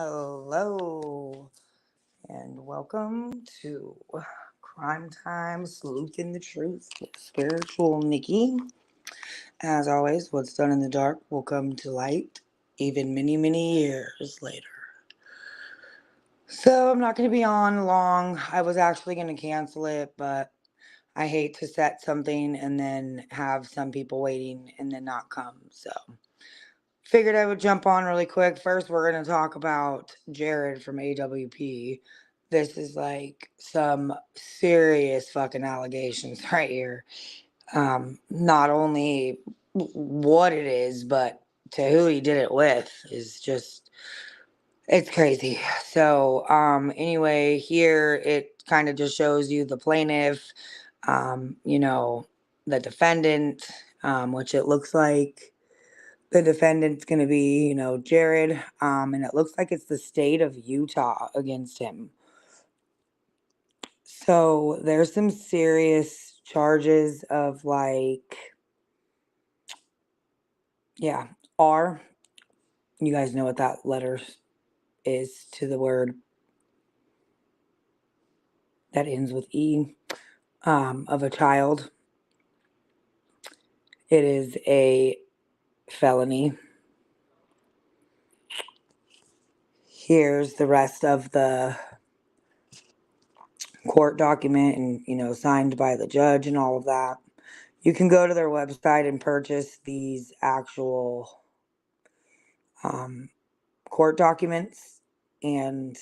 Hello, and welcome to Crime Time Sleuthing the Truth with Spiritual Nikki. As always, what's done in the dark will come to light even many, many years later. So, I'm not going to be on long. I was actually going to cancel it, but I hate to set something and then have some people waiting and then not come. So, figured I would jump on really quick. First, we're going to talk about Jared from AWP. This is like some serious fucking allegations right here. Not only what it is, but to who he did it with is just, it's crazy. So, anyway, here it kind of just shows you the plaintiff, um, you know, the defendant, which it looks like the defendant's going to be, Jared, and it looks like it's the state of Utah against him. So there's some serious charges of yeah, R. You guys know what that letter is to the word that ends with E, of a child. It is a felony. Here's the rest of the court document and, signed by the judge and all of that. You can go to their website and purchase these actual court documents and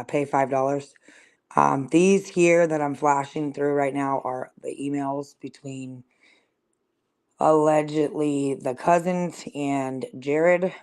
pay $5. These here that I'm flashing through right now are the emails between allegedly the cousins and Jared.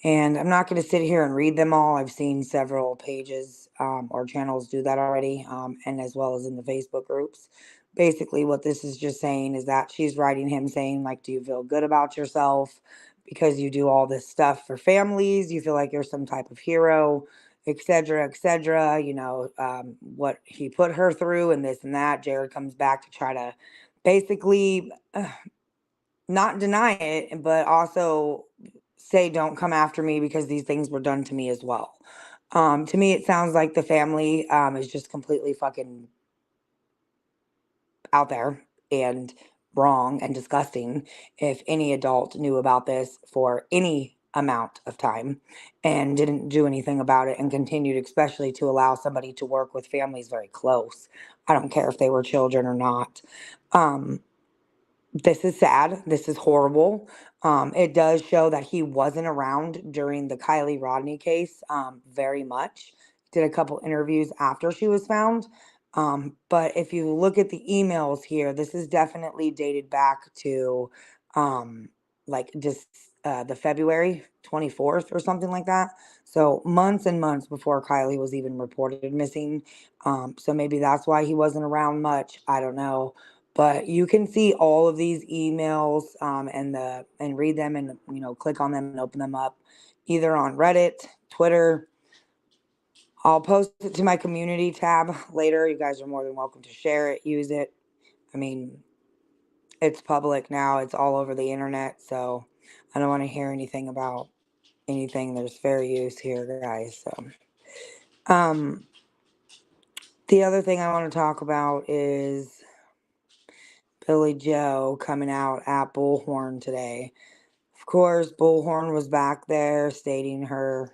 And I'm not going to sit here and read them all. I've seen several pages or channels do that already, and as well as in the Facebook groups. Basically, what this is just saying is that she's writing him saying, do you feel good about yourself because you do all this stuff for families? You feel like you're some type of hero, etc., etc. What he put her through and this and that. Jared comes back to try to basically not deny it, but also say don't come after me because these things were done to me as well. To me, it sounds like the family is just completely fucking out there and wrong and disgusting if any adult knew about this for any amount of time and didn't do anything about it and continued, especially to allow somebody to work with families very close. I don't care if they were children or not. This is sad. This is horrible. It does show that he wasn't around during the Kylie Rodney case very much. Did a couple interviews after she was found. But if you look at the emails here, this is definitely dated back to just the February 24th or something like that. So months and months before Kylie was even reported missing. So maybe that's why he wasn't around much. I don't know. But you can see all of these emails and read them and click on them and open them up either on Reddit, Twitter. I'll post it to my community tab later. You guys are more than welcome to share it, use it. I mean, it's public now. It's all over the internet. So I don't want to hear anything about anything. There's fair use here, guys. So the other thing I want to talk about is Billie Joe coming out at Bullhorn today. Of course, Bullhorn was back there stating her,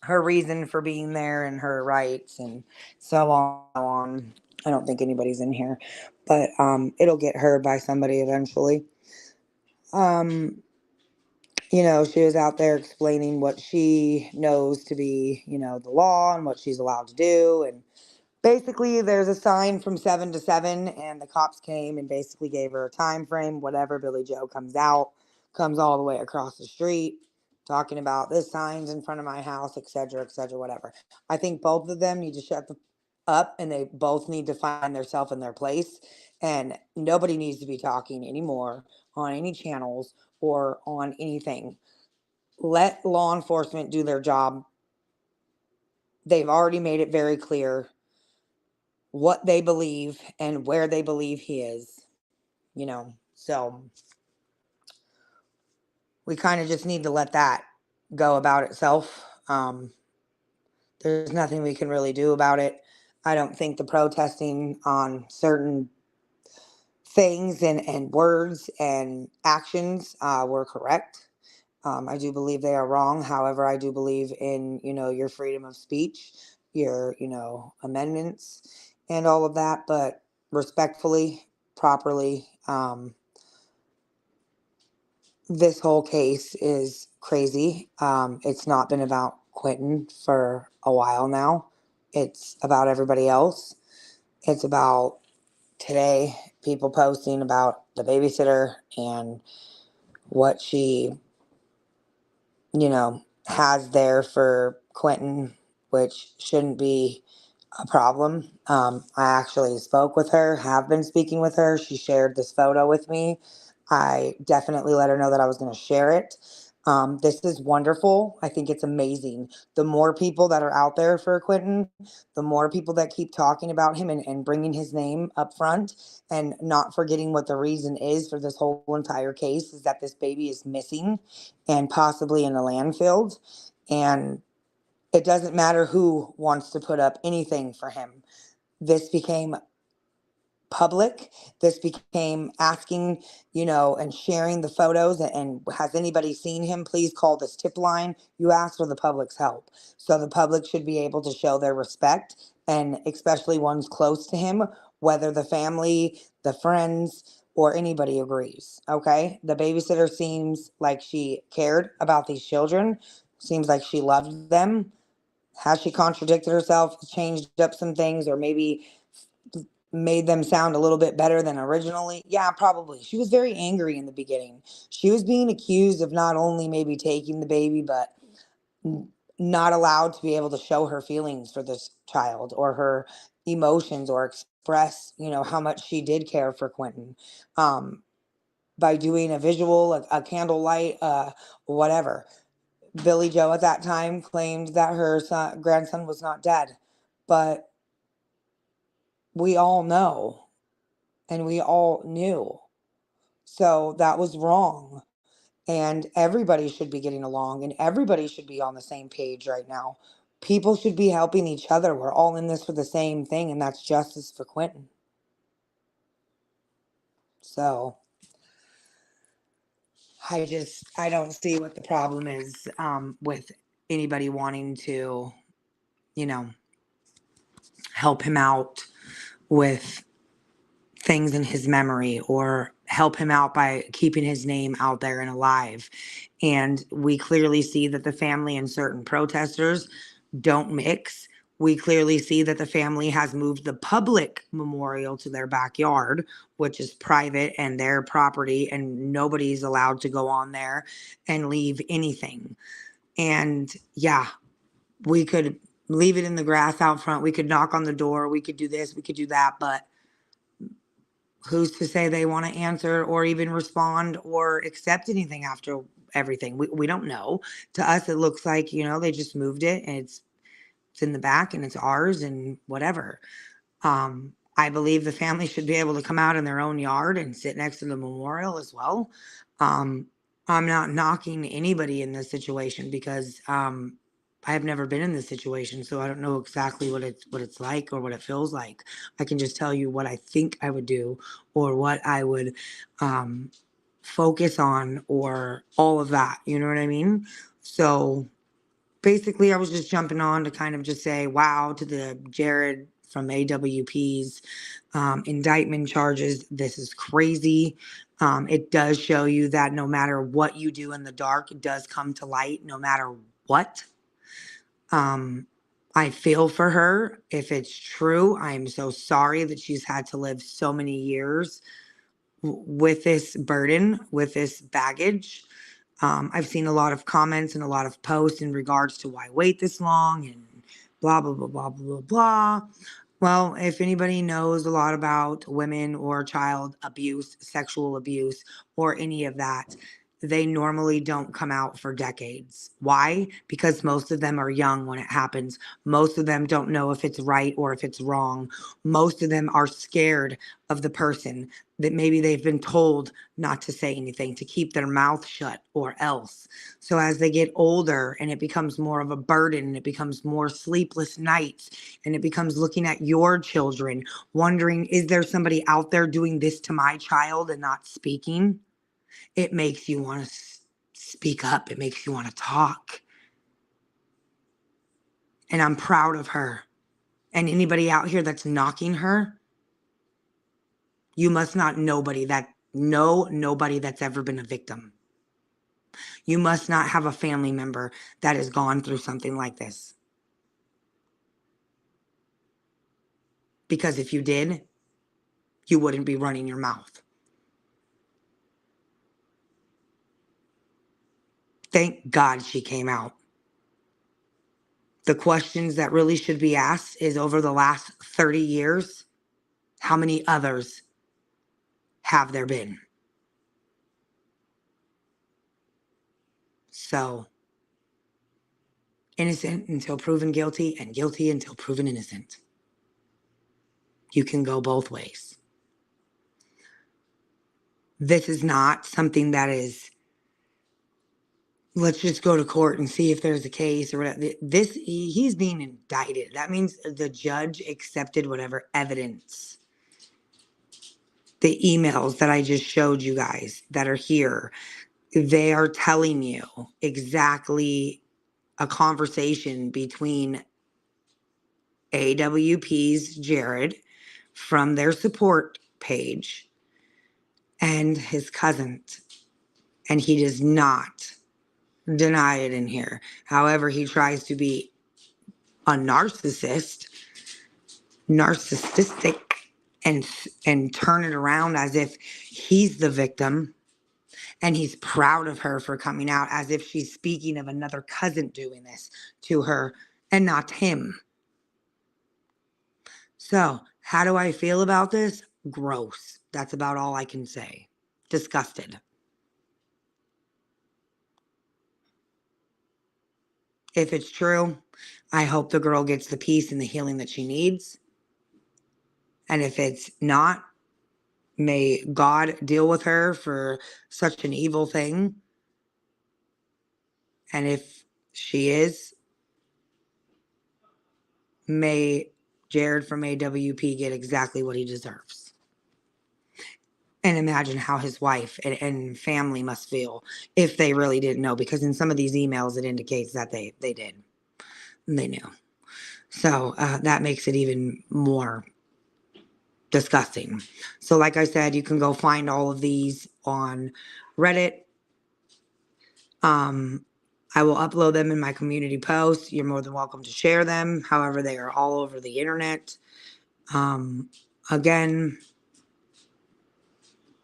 her reason for being there and her rights and so on. I don't think anybody's in here, but it'll get heard by somebody eventually. She was out there explaining what she knows to be, the law and what she's allowed to do. And basically, there's a sign from 7 to 7, and the cops came and basically gave her a time frame. Whatever, Billie Joe comes all the way across the street, talking about this sign's in front of my house, etc., whatever. I think both of them need to shut up, and they both need to find themselves in their place. And nobody needs to be talking anymore on any channels or on anything. Let law enforcement do their job. They've already made it very clear what they believe and where they believe he is, So we kind of just need to let that go about itself. There's nothing we can really do about it. I don't think the protesting on certain things and words and actions were correct. I do believe they are wrong. However, I do believe in, your freedom of speech, your, amendments and all of that, but respectfully, properly, this whole case is crazy. It's not been about Quinton for a while now. It's about everybody else. It's about today, people posting about the babysitter and what she, has there for Quinton, which shouldn't be a problem. I actually spoke with her, have been speaking with her. She shared this photo with me. I definitely let her know that I was going to share it. This is wonderful. I think it's amazing. The more people that are out there for Quinton, the more people that keep talking about him and bringing his name up front and not forgetting what the reason is for this whole entire case is that this baby is missing and possibly in a landfill. And it doesn't matter who wants to put up anything for him. This became public. This became asking, and sharing the photos. And has anybody seen him? Please call this tip line. You ask for the public's help. So the public should be able to show their respect, and especially ones close to him, whether the family, the friends, or anybody agrees. Okay. The babysitter seems like she cared about these children, seems like she loved them. Has she contradicted herself, changed up some things, or maybe made them sound a little bit better than originally? Yeah, probably. She was very angry in the beginning. She was being accused of not only maybe taking the baby, but not allowed to be able to show her feelings for this child or her emotions or express, how much she did care for Quinton. By doing a visual, a candlelight, whatever. Billie Joe at that time claimed that her grandson was not dead, but we all know and we all knew. So that was wrong. And everybody should be getting along and everybody should be on the same page right now. People should be helping each other. We're all in this for the same thing, and that's justice for Quinton. So I don't see what the problem is with anybody wanting to, you know, help him out with things in his memory or help him out by keeping his name out there and alive. And we clearly see that the family and certain protesters don't mix. We clearly see that the family has moved the public memorial to their backyard, which is private and their property, and nobody's allowed to go on there and leave anything. And yeah, we could leave it in the grass out front. We could knock on the door. We could do this. We could do that. But who's to say they want to answer or even respond or accept anything after everything? We don't know. To us, it looks like, they just moved it and it's in the back and it's ours and whatever. I believe the family should be able to come out in their own yard and sit next to the memorial as well. Um, I'm not knocking anybody in this situation because I have never been in this situation, so I don't know exactly what it's like or what it feels like. I can just tell you what I think I would do or what I would um, focus on or all of that. You know what I mean? So basically, I was just jumping on to kind of just say wow to the Jared from AWP's indictment charges. This is crazy. It does show you that no matter what you do in the dark, it does come to light no matter what. I feel for her. If it's true, I'm so sorry that she's had to live so many years with this burden, with this baggage. I've seen a lot of comments and a lot of posts in regards to why wait this long and blah, blah, blah, blah, blah, blah. Well, if anybody knows a lot about women or child abuse, sexual abuse, or any of that, they normally don't come out for decades. Why? Because most of them are young when it happens. Most of them don't know if it's right or if it's wrong. Most of them are scared of the person that maybe they've been told not to say anything, to keep their mouth shut or else. So as they get older and it becomes more of a burden and it becomes more sleepless nights and it becomes looking at your children, wondering, is there somebody out there doing this to my child and not speaking? It makes you want to speak up. It makes you want to talk. And I'm proud of her. And anybody out here that's knocking her, you must not know nobody that's ever been a victim. You must not have a family member that has gone through something like this. Because if you did, you wouldn't be running your mouth. Thank God she came out. The questions that really should be asked is, over the last 30 years, how many others have there been? So, innocent until proven guilty and guilty until proven innocent. You can go both ways. This is not something that is, let's just go to court and see if there's a case or whatever. He's being indicted. That means the judge accepted whatever evidence. The emails that I just showed you guys that are here, they are telling you exactly a conversation between AWP's Jared from their support page and his cousin. And he does not deny it in here. However, he tries to be a narcissistic, and turn it around as if he's the victim. And he's proud of her for coming out, as if she's speaking of another cousin doing this to her and not him. So, how do I feel about this? Gross. That's about all I can say. Disgusted. If it's true, I hope the girl gets the peace and the healing that she needs. And if it's not, may God deal with her for such an evil thing. And if she is, may Jared from AWP get exactly what he deserves. And imagine how his wife and family must feel if they really didn't know, because in some of these emails it indicates that they did. And they knew. So that makes it even more disgusting. So like I said, you can go find all of these on Reddit. I will upload them in my community post. You're more than welcome to share them. However, they are all over the internet. Again,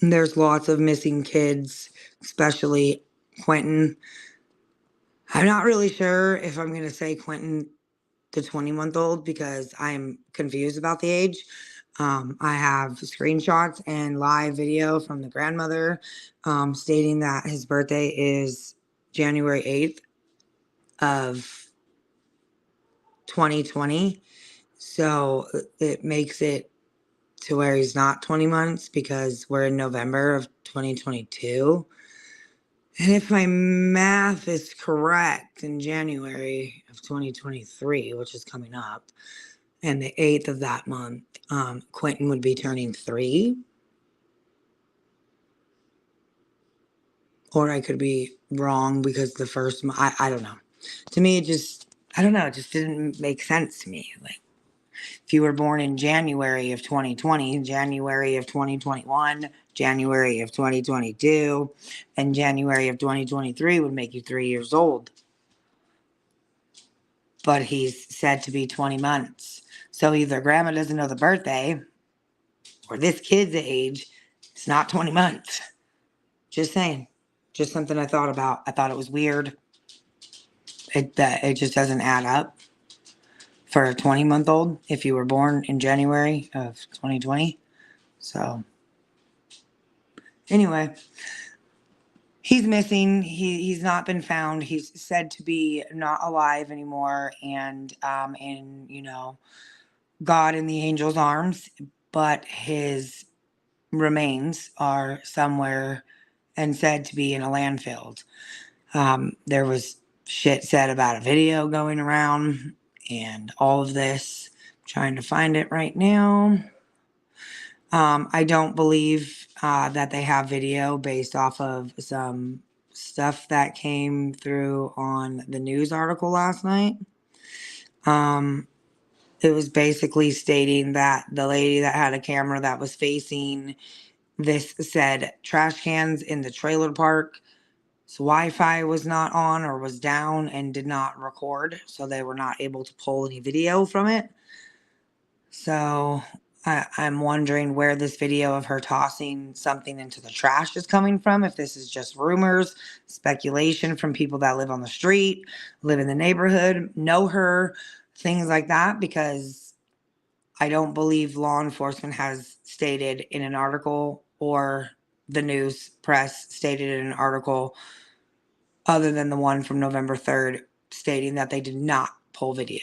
there's lots of missing kids, especially Quinton. I'm not really sure if I'm going to say Quinton, the 20-month-old, because I'm confused about the age. I have screenshots and live video from the grandmother stating that his birthday is January 8th of 2020. So it makes it to where he's not 20 months because we're in November of 2022. And if my math is correct, in January of 2023, which is coming up, and the 8th of that month, Quinton would be turning 3. Or I could be wrong because the first, I don't know. To me, it just, I don't know, it just didn't make sense to me. Like, if you were born in January of 2020, January of 2021, January of 2022, and January of 2023 would make you 3 years old. But he's said to be 20 months. So either grandma doesn't know the birthday, or this kid's age, it's not 20 months. Just saying. Just something I thought about. I thought it was weird. It just doesn't add up for a 20-month-old if you were born in January of 2020. So, anyway, He's missing. He's not been found. He's said to be not alive anymore, and in God in the angel's arms, but his remains are somewhere and said to be in a landfill. There was shit said about a video going around and all of this. I'm trying to find it right now. I don't believe that they have video based off of some stuff that came through on the news article last night. It was basically stating that the lady that had a camera that was facing this said trash cans in the trailer park. So Wi-Fi was not on or was down and did not record, so they were not able to pull any video from it. So I'm wondering where this video of her tossing something into the trash is coming from. If this is just rumors, speculation from people that live on the street, live in the neighborhood, know her, things like that, because I don't believe law enforcement has stated in an article or the news press stated in an article other than the one from November 3rd stating that they did not pull video.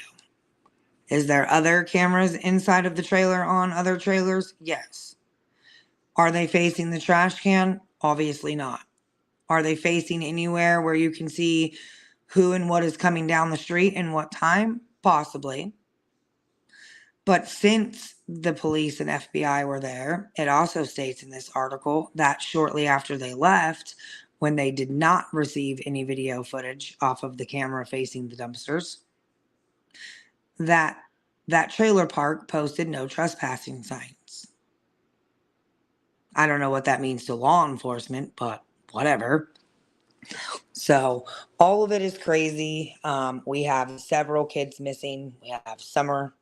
Is there other cameras inside of the trailer on other trailers? Yes. Are they facing the trash can? Obviously not. Are they facing anywhere where you can see who and what is coming down the street and what time? Possibly. But since the police and FBI were there, it also states in this article that shortly after they left, when they did not receive any video footage off of the camera facing the dumpsters, that trailer park posted no trespassing signs. I don't know what that means to law enforcement, but whatever. So all of it is crazy. We have several kids missing. We have Summer,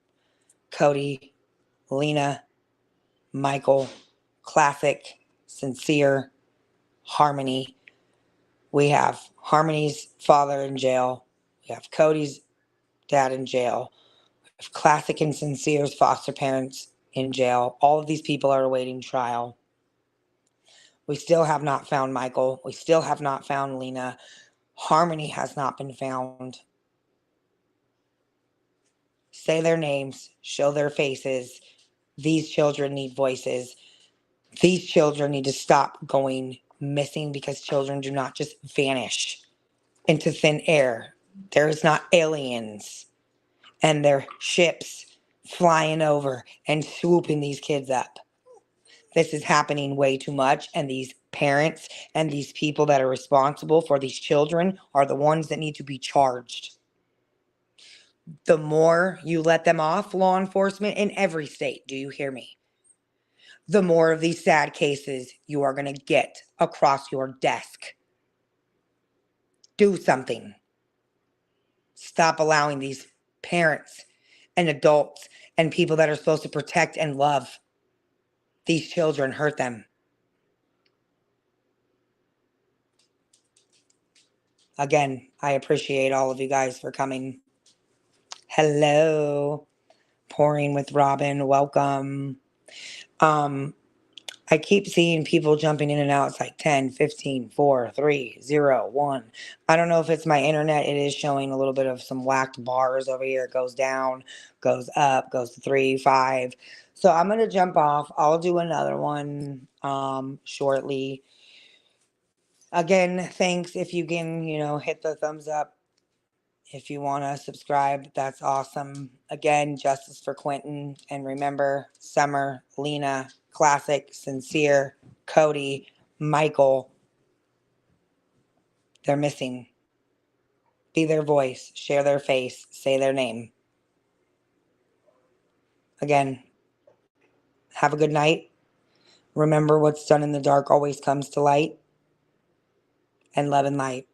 Cody, Lena, Michael, Classic, Sincere, Harmony. We have Harmony's father in jail. We have Cody's dad in jail. We have Classic and Sincere's foster parents in jail. All of these people are awaiting trial. We still have not found Michael. We still have not found Lena. Harmony has not been found. Say their names, show their faces. These children need voices. These children need to stop going missing because children do not just vanish into thin air. There is not aliens and their ships flying over and swooping these kids up. This is happening way too much, and these parents and these people that are responsible for these children are the ones that need to be charged. The more you let them off, law enforcement in every state, do you hear me? The more of these sad cases you are going to get across your desk. Do something. Stop allowing these parents and adults and people that are supposed to protect and love these children hurt them. Again, I appreciate all of you guys for coming. Hello. Pouring with Robin. Welcome. I keep seeing people jumping in and out. It's like 10, 15, 4, 3, 0, 1. I don't know if it's my internet. It is showing a little bit of some whacked bars over here. It goes down, goes up, goes to 3, 5. So I'm going to jump off. I'll do another one shortly. Again, thanks if you can, hit the thumbs up. If you want to subscribe, that's awesome. Again, justice for Quinton. And remember, Summer, Lena, Classic, Sincere, Cody, Michael. They're missing. Be their voice. Share their face. Say their name. Again, have a good night. Remember, what's done in the dark always comes to light. And love and light.